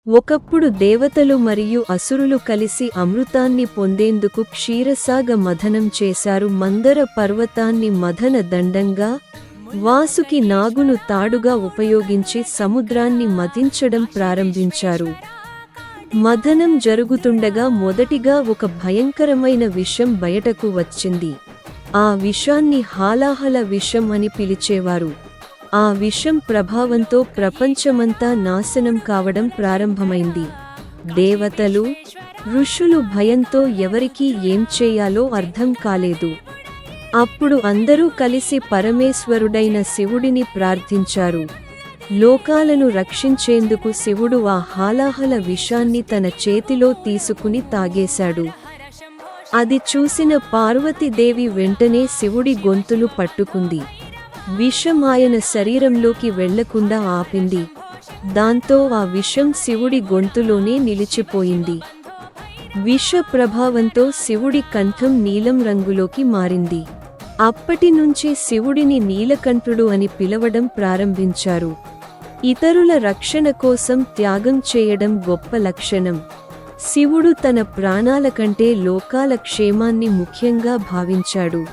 ఒకప్పుడు దేవతలు మరియు అసురులు కలిసి అమృతాన్ని పొందేందుకు క్షీరసాగ మథనం చేశారు. మందర పర్వతాన్ని మథన దండంగా, వాసుకి నాగును తాడుగా ఉపయోగించి సముద్రాన్ని మథించడం ప్రారంభించారు. మథనం జరుగుతుండగా మొదటిగా ఒక భయంకరమైన విషం బయటకు వచ్చింది. ఆ విషాన్ని హాలాహల విషం అని పిలిచేవారు. ఆ విషం ప్రభావంతో ప్రపంచమంతా నాశనం కావడం ప్రారంభమైంది. దేవతలు, ఋషులు భయంతో ఎవరికీ ఏం చేయాలో అర్థం కాలేదు. అప్పుడు అందరూ కలిసి పరమేశ్వరుడైన శివుడిని ప్రార్థించారు. లోకాలను రక్షించేందుకు శివుడు ఆ హాలాహల విషాన్ని తన చేతిలో తీసుకుని తాగేశాడు. అది చూసిన పార్వతీదేవి వెంటనే శివుడి గొంతును పట్టుకుంది. విషం ఆయన శరీరంలోకి వెళ్లకుండా ఆపింది. దాంతో ఆ విషం శివుడి గొంతులోనే నిలిచిపోయింది. విష ప్రభావంతో శివుడి కంఠం నీలం రంగులోకి మారింది. అప్పటి నుంచి శివుడిని నీలకంఠుడు అని పిలవడం ప్రారంభించారు. ఇతరుల రక్షణ కోసం త్యాగం చేయడం గొప్ప లక్షణం. శివుడు తన ప్రాణాల కంటే లోకాల క్షేమాన్ని ముఖ్యంగా భావించాడు.